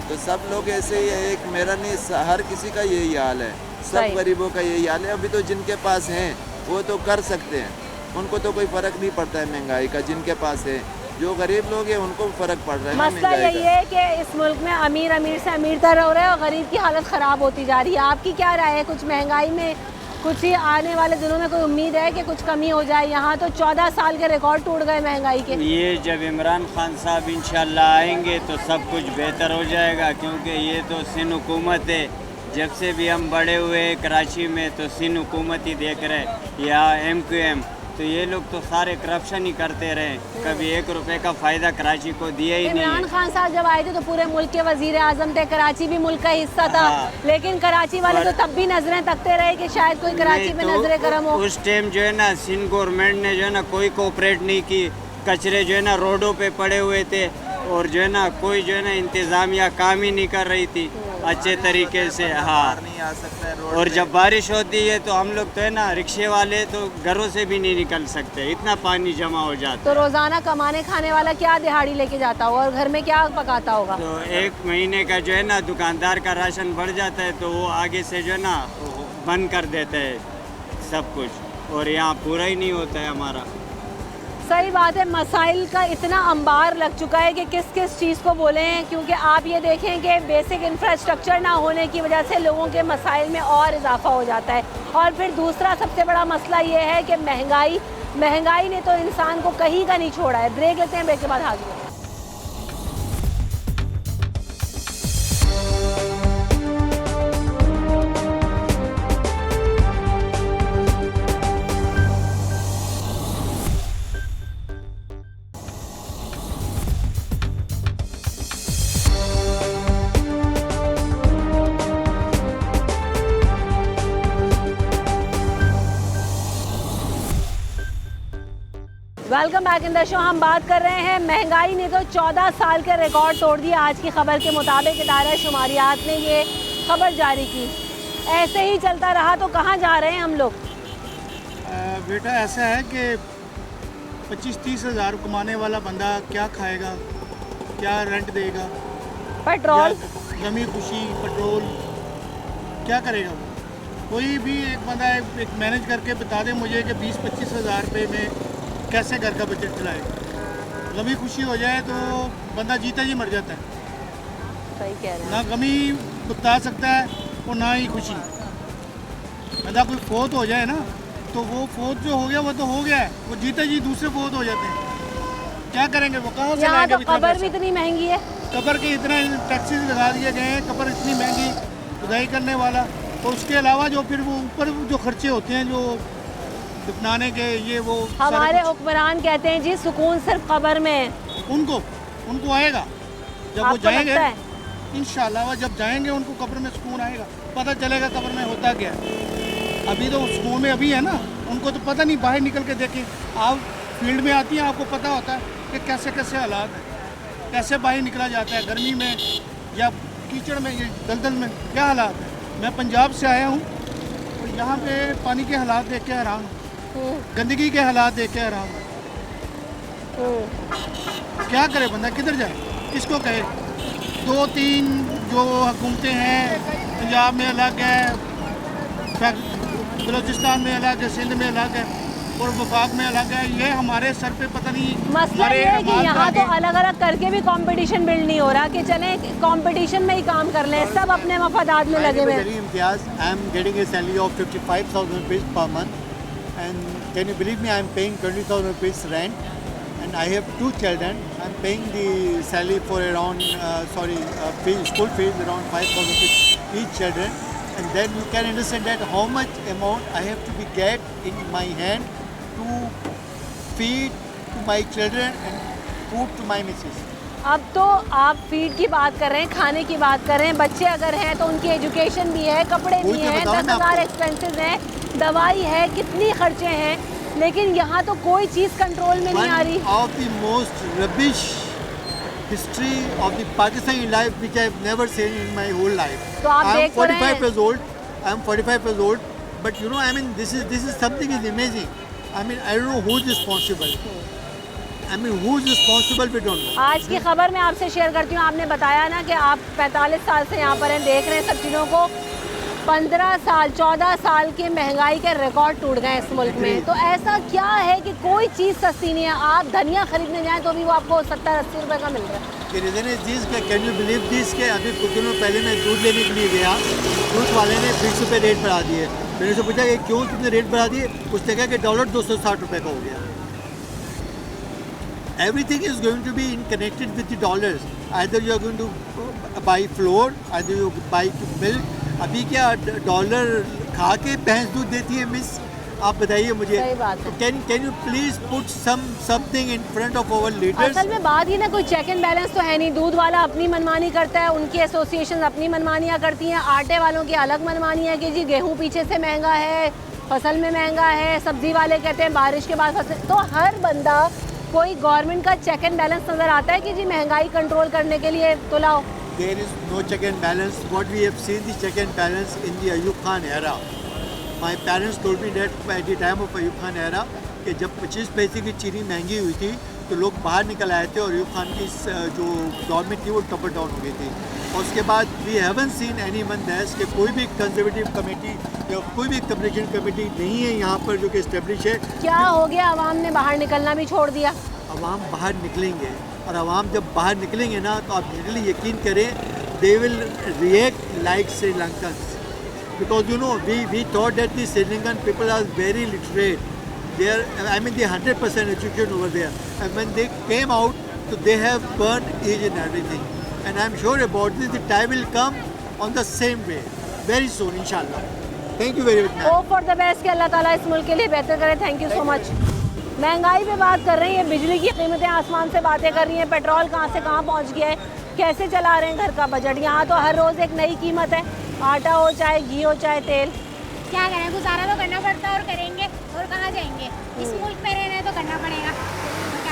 तो सब लोग ऐसे ही है, एक मेरा नहीं, हर किसी का यही हाल है, सब गरीबों का यही हाल है। अभी तो जिनके पास हैं वो तो कर सकते हैं, उनको तो कोई फ़र्क नहीं पड़ता है महंगाई का। जिनके पास है, जो गरीब लोग हैं उनको फ़र्क पड़ रहा है। मसला यही है कि इस मुल्क में अमीर अमीर से अमीरतर हो रहा है और गरीब की हालत ख़राब होती जा रही है। आपकी क्या राय है? कुछ महंगाई में कुछ ही आने वाले दिनों में कोई उम्मीद है कि कुछ कमी हो जाए? यहाँ तो 14 साल के रिकॉर्ड टूट गए महंगाई के। ये जब इमरान खान साहब इंशाल्लाह आएंगे तो सब कुछ बेहतर हो जाएगा, क्योंकि ये तो सिंध हुकूमत है। जब से भी हम बड़े हुए कराची में तो सिंध हुकूमत ही देख रहे, या MQM, तो ये लोग तो सारे करप्शन ही करते रहे, कभी 1 रुपए का फ़ायदा कराची को दिया ही नहीं। इमरान खान साहब जब आए थे तो पूरे मुल्क के वजीर आजम थे, कराची भी मुल्क का हिस्सा था। लेकिन कराची वाले तो तब भी नजरें तकते रहे कि शायद कोई कराची में नजरें करम हो। उस टाइम जो है ना सिंध गवर्नमेंट ने जो है ना कोई कोऑपरेट नहीं की, कचरे जो है ना रोडों पे पड़े हुए थे, और जो है ना कोई जो है ना इंतज़ामिया काम ही नहीं कर रही थी अच्छे तरीके से। हाँ, नहीं आ सकता है रोड और जब बारिश होती है तो हम लोग तो है ना रिक्शे वाले तो घरों से भी नहीं निकल सकते, इतना पानी जमा हो जाता है। तो रोज़ाना कमाने खाने वाला क्या दिहाड़ी लेके जाता होगा और घर में क्या पकाता होगा? तो 1 महीने का जो है ना दुकानदार का राशन बढ़ जाता है, तो वो आगे से जो है ना बंद कर देते हैं सब कुछ, और यहाँ पूरा ही नहीं होता है हमारा। सही बात है, मसाइल का इतना अंबार लग चुका है कि किस किस चीज़ को बोलें, क्योंकि आप ये देखें कि बेसिक इंफ्रास्ट्रक्चर ना होने की वजह से लोगों के मसाइल में और इजाफा हो जाता है। और फिर दूसरा सबसे बड़ा मसला ये है कि महंगाई ने तो इंसान को कहीं का नहीं छोड़ा है। ब्रेक लेते हैं, ब्रेक के बाद हाजिर हैं। Welcome back in the show. हम बात कर रहे हैं महंगाई ने तो 14 साल के रिकॉर्ड तोड़ दिया। आज की खबर के मुताबिक इदारा शुमारियात ने ये खबर जारी की। ऐसे ही चलता रहा तो कहाँ जा रहे हैं हम लोग? बेटा ऐसा है कि 25-30 हज़ार कमाने वाला बंदा क्या खाएगा, क्या रेंट देगा, पेट्रोल, गमी खुशी, पेट्रोल क्या करेगा वो? कोई भी एक बंदा एक मैनेज करके बता दे मुझे कि 20-25 हज़ार रुपये में कैसे घर का बजट चलाए। गमी खुशी हो जाए तो बंदा जीता जी मर जाता है। सही कह रहे हैं। ना गमी बता सकता है और ना ही खुशी। बंदा कोई फोत हो जाए ना तो वो फोत जो हो गया वो तो हो गया है, वो जीते जी दूसरे फोत हो जाते हैं। क्या करेंगे वो? कहाँ से लाएंगे? तो कब्र भी इतनी महंगी है, कब्र के इतना टैक्सेस लगा दिए गए हैं, कब्र इतनी महंगी खुदाई करने वाला। और उसके अलावा जो फिर वो ऊपर जो खर्चे होते हैं जो दफनाने के, ये वो हमारे हुक्मरान कहते हैं जी सुकून सिर्फ कब्र में है। उनको आएगा जब वो जाएंगे इंशाल्लाह। वो जब जाएंगे उनको कब्र में सुकून आएगा, पता चलेगा कब्र में होता क्या है। अभी तो सुकून में अभी है ना, उनको तो पता नहीं। बाहर निकल के देखें, आप फील्ड में आती हैं, आपको पता होता है कि कैसे कैसे हालात हैं, कैसे बाहर निकला जाता है। गर्मी में या कीचड़ में, ये दलदल में क्या हालात है। मैं पंजाब से आया हूँ और यहाँ पे पानी के हालात देख के हैरान हूँ, गंदगी के हालात देख के हैरान हूँ। क्या करे बंदा, किधर जाए, किसको कहे। 2-3 जो हुकूमतें हैं, पंजाब में अलग है, बलूचिस्तान में अलग है, सिंध में अलग है और वफाक में अलग है। ये हमारे सर पे पता नहीं। मसला ये है कि यहाँ तो अलग अलग करके भी कंपटीशन बिल्ड नहीं हो रहा कि चलें कंपटीशन में ही काम कर लें, सब अपने मफादात में लगे हुए हैं। Imtiaz, I am getting a salary of 55,000 rupees per month and can you believe me, I am paying 20,000 rupees rent and I have 2 children. I am paying the salary for around school fees around 5,000 rupees each children, and then you can understand that how much amount I have to be get in my hand to feed to my children and food to my missus. अब तो आप फीड की बात कर रहे हैं, खाने की बात कर रहे हैं, बच्चे अगर हैं तो उनकी एजुकेशन भी है, कपड़े भी हैं, 10,000 एक्सपेंसेस हैं, दवाई है, कितनी खर्चे हैं, लेकिन यहाँ तो कोई चीज़ कंट्रोल में नहीं आ रही। One of the most rubbish history of the Pakistani life which I have never seen in my whole life. तो आप I am देख तो रहे 45 हैं। years old. I am 45 years old, but you know, I mean, this is something is amazing. I mean, I don't know who is responsible. I mean, who is responsible? We don't know. आज की खबर मैं आपसे शेयर करती हूँ। आपने बताया ना कि आप 45 साल से यहाँ पर हैं, देख रहे हैं सब चीज़ों को। 15 साल 14 साल की महंगाई के रिकॉर्ड टूट गए इस मुल्क में। तो ऐसा क्या है कि कोई चीज़ सस्ती नहीं है। आप धनिया खरीदने जाएं तो भी वो आपको 70-80 रुपए का मिल रहा है। Reason is this, can you believe this के अभी कुछ दिनों पहले मैं दूध लेने के लिए गया, दूध वाले ने 20 रुपये रेट बढ़ा दिए। मैंने उससे पूछा कि क्यों तुमने रेट बढ़ा दिए, उसने कहा कि डॉलर 260 रुपये का हो गया। Everything is going to be connected with the dollars. Either you are going to buy flour, either you buy milk. अभी क्या डॉलर खा के भैंस दूध देती है मिस, आप बताइए मुझे। सही बात है। Can you please put something in front of our leaders? असल में बात ही ना कोई चेक एंड बैलेंस तो है नहीं। दूध वाला अपनी मनमानी करता है, उनकी एसोसिएशन अपनी मनमानियाँ करती हैं, आटे वालों की अलग मनमानी है कि जी गेहूँ पीछे से महंगा है, फसल में महंगा है, सब्जी वाले कहते हैं बारिश के बाद फसल। तो हर बंदा कोई गवर्नमेंट का चेक एंड बैलेंस नजर आता है कि जी महंगाई कंट्रोल करने के लिए तो लाओ। There is no check and balance. What we have seen the check and balance in the Ayub Khan era. My parents told me that at the time of Ayub Khan era कि जब 25 पैसे की चीनी महंगी हुई थी तो लोग बाहर निकल आए थे और अयूब खान की जो गवर्नमेंट थी वो टॉपर डाउन हो गई थी। और उसके बाद we haven't seen anyone that कि कोई भी कंजर्वेटिव कमेटी या कोई भी कम्युनिकेशन कमेटी नहीं है यहाँ पर जो कि इस्टेब्लिश है। क्या हो गया, आवाम ने बाहर निकलना भी छोड़ दिया। आवाम बाहर निकलेंगे और आवाम जब बाहर निकलेंगे ना तो आप लिटरली यकीन करें they will react like Sri Lankan because you know we thought that the Sri Lankan people are very literate they are, I mean, they 100% education over there, and when they came out, so they have burned each and everything, and I'm sure about this, the time will come on the same way, very soon, inshallah. Thank you very much. Hope for the best कि अल्लाह ताला इस मुल्क के लिए बेहतर करे। Thank you so much. महंगाई पे बात कर रहे हैं, बिजली की कीमतें आसमान से बातें कर रही हैं, पेट्रोल कहाँ से कहाँ पहुँच गया है, कैसे चला रहे हैं घर का बजट। यहाँ तो हर रोज़ एक नई कीमत है, आटा हो चाहे घी हो चाहे तेल। क्या करें, गुजारा तो करना पड़ता है और करेंगे और कहाँ जाएंगे। इस मुल्क में रहना है तो करना पड़ेगा।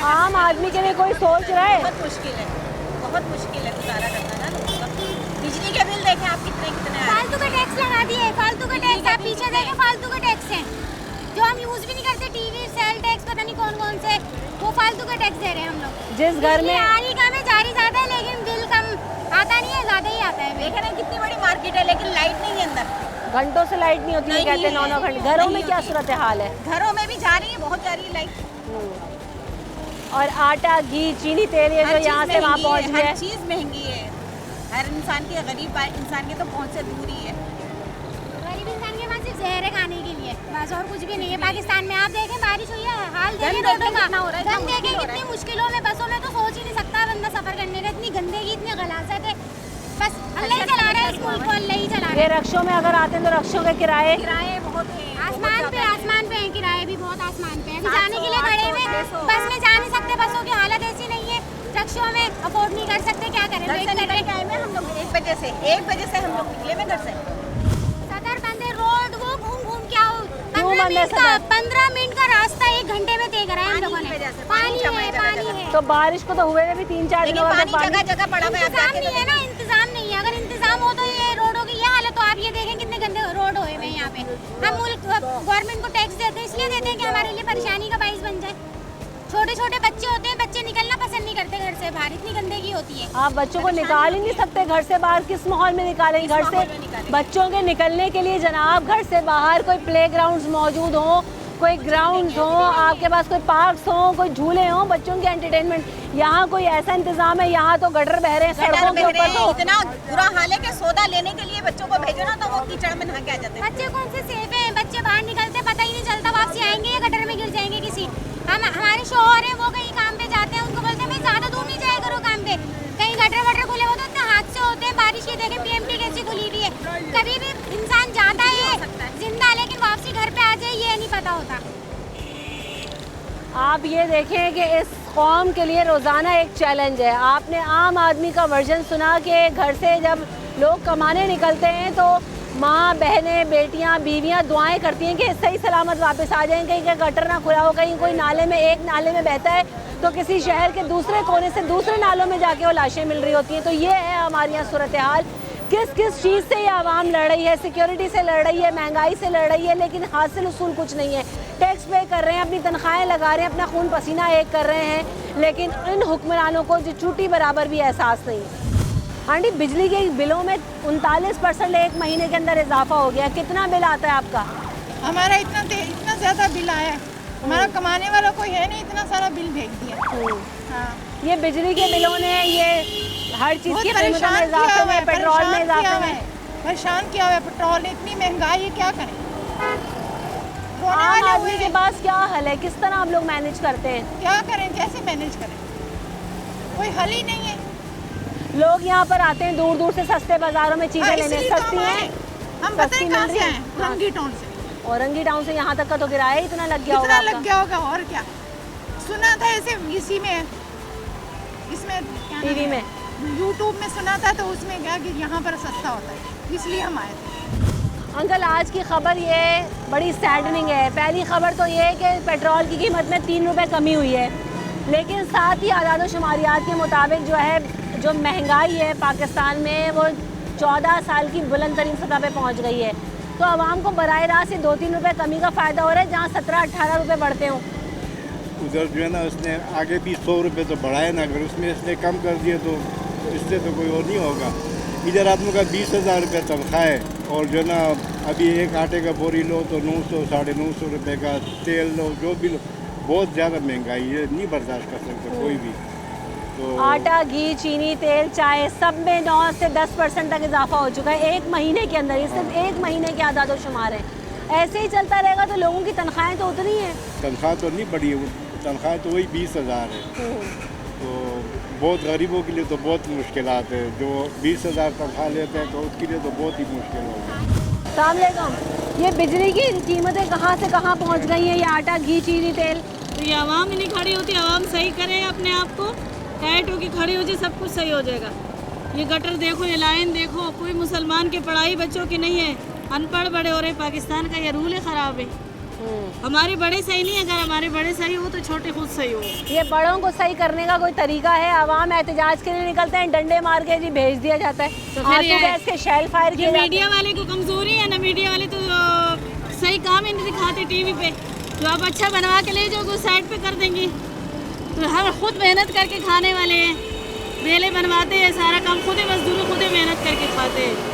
आम आदमी के लिए कोई सोच रहा है? बहुत मुश्किल है गुजारा करना ना लोगों का। बिजली के बिल देखें आप कितने फालतू का टैक्स लगा दिए, फालतू का टैक्स। आप पीछे देखें, फालतू का टैक्स है जो हम यूज़ भी नहीं करते। टीवी सेल टैक्स पता नहीं कौन कौन से, वो फालतू का टैक्स दे रहे हैं हम लोग। जिस घर में आ रही काम है, जा रही ज़्यादा है, लेकिन बिल कम आता नहीं है, ज़्यादा ही आता है। देख रहे हैं कितनी बड़ी मार्केट है लेकिन लाइट नहीं है अंदर, घंटों से लाइट नहीं होती है, कहते हैं 9-9 घंटे। घरों में क्या सूरत हाल है? घरों में भी जा रही है, बहुत जा रही है लाइट। और आटा घी चीनी तेल ये जो यहाँ से वहाँ पहुँच गया है, हर चीज़ महंगी है। हर इंसान की, गरीब इंसान की तो पहुँच से दूर ही है। गरीब इंसान के पास सिर्फ जहर है खाने के लिए, बस और कुछ भी नहीं है। पाकिस्तान में आप देखें, बारिश हुई है, हाल देखें रोडों का, गंद देखें कितनी मुश्किलों में। बसों में तो सोच ही नहीं सकता बंदा सफर करने का, इतनी गंदगी, इतनी गलाजत है। बस अल्लाह ही चला रहा है इस मुल्क को, अल्लाह ही चला रहा है। ये रक्षों में अगर आते हैं तो रक्षों के किराए बहुत हैं, आसमान पे हैं, किराए भी बहुत आसमान पे हैं। जाने के लिए खड़े हुए, बस में जा नहीं सकते, बसों की हालत ऐसी नहीं है, रक्षों में अफोर्ड नहीं कर सकते, क्या करें। टाइम है हम लोग 1 बजे से हम लोग निकले में घर से। सदर बंदे रोड वो घूम क्या हो, 15 मिनट का रास्ता 1 घंटे में तय करा है हम लोगों ने। पानी है। तो बारिश को तो हुए भी 3-4 दिन पानी जगह जगह पड़ा हुआ है, इंतजाम नहीं है ना, इंतजाम नहीं धमकियाँ देते हैं कि हमारे लिए परेशानी का बाइस बन जाए। छोटे छोटे बच्चे होते हैं, बच्चे निकलना पसंद नहीं करते घर से बाहर, इतनी गंदगी होती है। आप बच्चों को निकाल ही नहीं सकते घर से बाहर, किस माहौल में निकालेंगे? घर से बच्चों के निकलने के लिए जनाब घर से बाहर कोई प्लेग्राउंड्स मौजूद हो, कोई ग्राउंड्स हो, आपके पास कोई पार्क्स हो, कोई झूले हो बच्चों के एंटरटेनमेंट। यहाँ कोई ऐसा इंतजाम है? यहाँ तो गटर बह रहे हैं सड़कों के ऊपर, तो इतना बुरा हाल है कि सौदा लेने के लिए बच्चों को भेजो ना तो वो कीचड़ में नहा के आ जाते हैं। बच्चे कौन से सेफ हैं? बच्चे बाहर निकलते पता ही नहीं चलता, वापसी आएंगे या गटर में गिर जाएंगे किसी। हम हमारे शौहर हैं, वो कहीं काम पे जाते हैं, उनको बोलते हैं भाई ज़्यादा दूर नहीं जाया करो काम पे, कहीं गटर वटर खुले हो तो इतने हादसे होते हैं। बारिश की देखें PMT कैसी खुली हुई है, कभी भी इंसान जाता है जिंदा लेकिन वापसी घर पे आ जाए ये नहीं पता होता। आप ये देखें कि इस कौम के लिए रोज़ाना एक चैलेंज है। आपने आम आदमी का वर्जन सुना कि घर से जब लोग कमाने निकलते हैं तो माँ, बहनें, बेटियाँ, बीवियाँ दुआएं करती हैं कि सही सलामत वापस आ जाएं, कहीं गटर ना खुला हो, कहीं कोई नाले में, एक नाले में बहता है तो किसी शहर के दूसरे कोने से दूसरे नालों में जाके वो लाशें मिल रही होती हैं। तो ये है हमारे यहाँ सूरत हाल। किस किस चीज़ से ये आवाम लड़ रही है? सिक्योरिटी से लड़ रही है, महंगाई से लड़ रही है, लेकिन हासिल उसूल कुछ नहीं है। टैक्स पे कर रहे हैं, अपनी तनख्वाहें लगा रहे हैं, अपना खून पसीना एक कर रहे हैं, लेकिन इन हुक्मरानों को जो चूटी बराबर भी एहसास नहीं है। आंटी, बिजली के बिलों में 39% एक महीने के अंदर इजाफा हो गया। कितना बिल आता है आपका? हमारा इतना ज़्यादा बिल आया है, हमारा कमाने वाला कोई है नहीं, इतना सारा बिल भेज दिया। हाँ। ये बिजली के बिलों ने ये हर चीज़ की कीमतों में इजाफे में, पेट्रोल में इजाफे में परेशान किया हुआ है। पेट्रोल इतनी महंगाई है, क्या करें? आम आदमी के पास क्या हल है? किस तरह आप लोग मैनेज करते हैं? क्या करें, कैसे मैनेज करें? कोई हल ही नहीं है। लोग यहाँ पर आते हैं दूर दूर से सस्ते बाजारों में चीजें लेने, सस्ती हैं। हम बताएं कहाँ से आए? औरंगी टाउन से। औरंगी टाउन से यहाँ तक का तो किराया इतना लग गया होगा। लग गया होगा और क्या। सुना था ऐसे इसी में, इसमें टीवी में, यूट्यूब में सुना था तो उसमें क्या कि यहाँ पर सस्ता होता है, इसलिए हम आए थे। अंकल, आज की खबर ये बड़ी सैडनिंग है। पहली खबर तो ये है कि पेट्रोल की कीमत में 3 रुपये कमी हुई है, लेकिन साथ ही आदाद शुमारियात के मुताबिक जो है जो महंगाई है पाकिस्तान में वो 14 साल की बुलंद तरीन सतह पे पहुंच गई है। तो आवाम को बराह रास्त 2-3 रुपये कमी का फ़ायदा हो रहा है, जहाँ 17-18 रुपये बढ़ते हों। उधर जो है ना उसने आगे भी 100 रुपये तो बढ़ाए ना, अगर उसमें इसने कम कर दिए तो इससे तो कोई और नहीं होगा। इधर आदमी का 20,000 रुपये तनख्वाह है और जो ना अभी एक आटे का बोरी लो तो 900 साढ़े 900 रुपये का तेल लो, जो भी लो, बहुत ज़्यादा महंगाई है, नहीं बर्दाश्त कर सकते कोई भी। तो आटा, घी, चीनी, तेल, चाय सब में 9 से 10% तक इजाफा हो चुका है एक महीने के अंदर। ये सिर्फ एक महीने के आदाद शुमार है। ऐसे ही चलता रहेगा तो लोगों की तनख्वाहें तो उतनी है। तनख्वाह तो नहीं बढ़ी है, तनख्वाह तो वही 20,000 है। तो बहुत गरीबों के लिए तो बहुत मुश्किलात है, जो 20,000 तनख्वाह लेते हैं तो उसके लिए तो बहुत ही मुश्किल होगा। अस्सलाम वालेकुम। ये बिजली की कीमतें कहाँ से कहाँ पहुँच गई हैं? ये आटा, घी, चीनी, तेल, तो ये आवाम ही नहीं खड़ी होती। आवाम सही करे अपने आप को, टाइट होकर खड़ी हो जाए, सब कुछ सही हो जाएगा। ये गटर देखो, ये लाइन देखो, कोई मुसलमान की पढ़ाई बच्चों की नहीं है, अनपढ़ बड़े हो रहे। पाकिस्तान का ये रूल है ख़राब है। हमारे बड़े सही नहीं है, अगर हमारे बड़े सही हो तो छोटे खुद सही हो। ये बड़ों को सही करने का कोई तरीका है? आवाम एहतजाज के लिए निकलते हैं, डंडे मार के जी भेज दिया जाता है, तो फिर ये गैस के शेल फायर किए मीडिया वाले को कमजोरी है ना। मीडिया वाले तो सही काम ही नहीं दिखाते टीवी पे। जो आप अच्छा बनवा के ले जाओगे उस साइड पे कर देंगे। तो हम खुद मेहनत करके खाने वाले हैं, बेले बनवाते हैं, सारा काम खुद ही, मजदूर खुद ही मेहनत करके खाते हैं।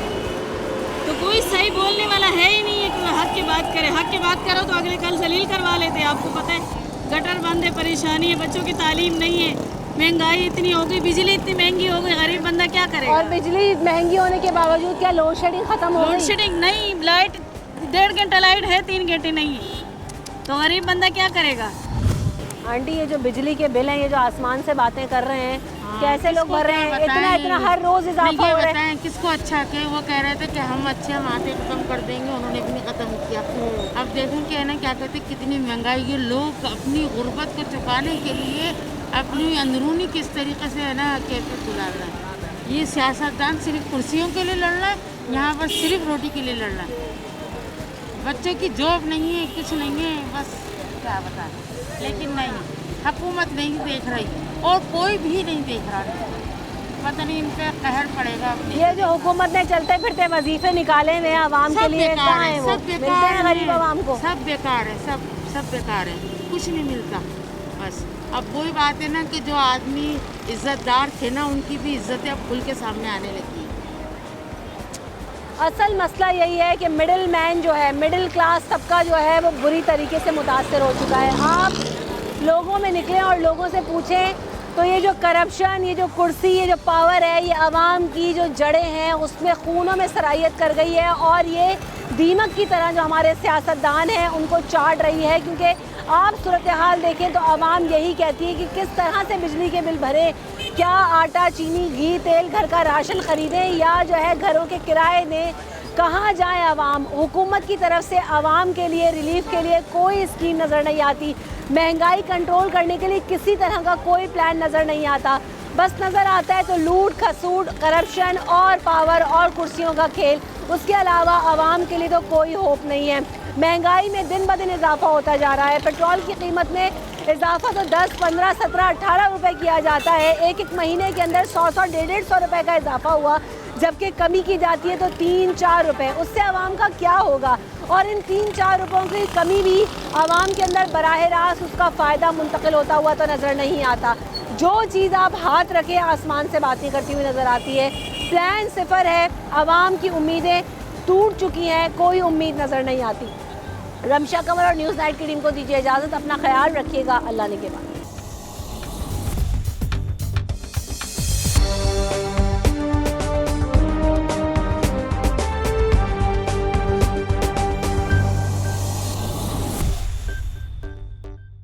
तो कोई सही बोलने वाला है ही नहीं है कि हक की बात करे। हक की बात करो तो अगले कल जलील करवा लेते हैं। आपको पता है गटर बंद है, परेशानी है, बच्चों की तालीम नहीं है, महंगाई इतनी हो गई, बिजली इतनी महंगी हो गई, गरीब बंदा क्या करेगा? और बिजली महंगी होने के बावजूद क्या लोड शेडिंग खत्म हो गई? लोड शेडिंग नहीं, लाइट 1.5 घंटा लाइट है, 3 घंटे नहीं है, तो गरीब बंदा क्या करेगा? आंटी, ये जो बिजली के बिल हैं, ये जो आसमान से बातें कर रहे हैं, कैसे लोग भर रहे हैं? इतना हर रोज इजाफा हो रहा है। किसको अच्छा के वो कह रहे थे कि हम अच्छे, हम आते खत्म कर देंगे, उन्होंने भी नहीं खत्म किया। अब देखें कि है ना क्या कहते कितनी महंगाई है, लोग अपनी गुर्बत को चुकाने के लिए अपनी अंदरूनी किस तरीके से है ना कैफियत गुजार रहे हैं। ये सियासतदान सिर्फ कुर्सियों के लिए लड़ रहा है, यहाँ पर सिर्फ रोटी के लिए लड़ रहा है। बच्चों की जॉब नहीं है, कुछ नहीं है, बस क्या बताएं। लेकिन नहीं, हुकूमत नहीं देख रही और कोई भी नहीं देख रहा है। पता नहीं इन पे कहर पड़ेगा। ये जो हुकूमत ने चलते फिरते वजीफे निकाले हुए आवाम के लिए, कहाँ है वो? मिलते हैं गरीब आवाम को? सब बेकार है, सब सब बेकार है, कुछ नहीं मिलता। बस अब वही बात है ना कि जो आदमी इज्जतदार थे ना, उनकी भी इज्जतें अब खुल के सामने आने लगी है। असल मसला यही है कि मिडिल मैन जो है, मिडिल क्लास तबका जो है वो बुरी तरीके से मुतासर हो चुका है। आप लोगों में निकलें और लोगों से पूछें तो ये जो करप्शन, ये जो कुर्सी, ये जो पावर है, ये आवाम की जो जड़ें हैं उसमें खूनों में सरायत कर गई है और ये दीमक की तरह जो हमारे सियासतदान हैं उनको चाट रही है। क्योंकि आप सूरत हाल देखें तो आवाम यही कहती है कि किस तरह से बिजली के बिल भरें, क्या आटा, चीनी, घी, तेल, घर का राशन ख़रीदें या जो है घरों के किराए दें, कहाँ जाए आवाम। हुकूमत की तरफ से आवाम के लिए, रिलीफ के लिए कोई स्कीम नज़र नहीं आती। महंगाई कंट्रोल करने के लिए किसी तरह का कोई प्लान नज़र नहीं आता। बस नज़र आता है तो लूट खसूट, करप्शन और पावर और कुर्सियों का खेल। उसके अलावा आवाम के लिए तो कोई होप नहीं है। महंगाई में दिन ब दिन इजाफा होता जा रहा है। पेट्रोल की कीमत में इजाफा तो 10, 15, 17, 18 रुपए किया जाता है। एक एक महीने के अंदर 100, 150 रुपए का इजाफा हुआ, जबकि कमी की जाती है तो 3-4 रुपए। उससे आवाम का क्या होगा? और इन 3-4 रुपयों की कमी भी आवाम के अंदर बराह रास्त उसका फ़ायदा मुंतकिल होता हुआ तो नज़र नहीं आता। जो चीज़ आप हाथ रखे आसमान से बातें करती हुई नज़र आती है। प्लान सिफर है, आवाम की उम्मीदें टूट चुकी हैं, कोई उम्मीद नज़र नहीं आती। रमशा कंवर और न्यूज़ नाइट की टीम को दीजिए इजाज़त। अपना ख्याल रखिएगा। अल्लाह ने के बाद।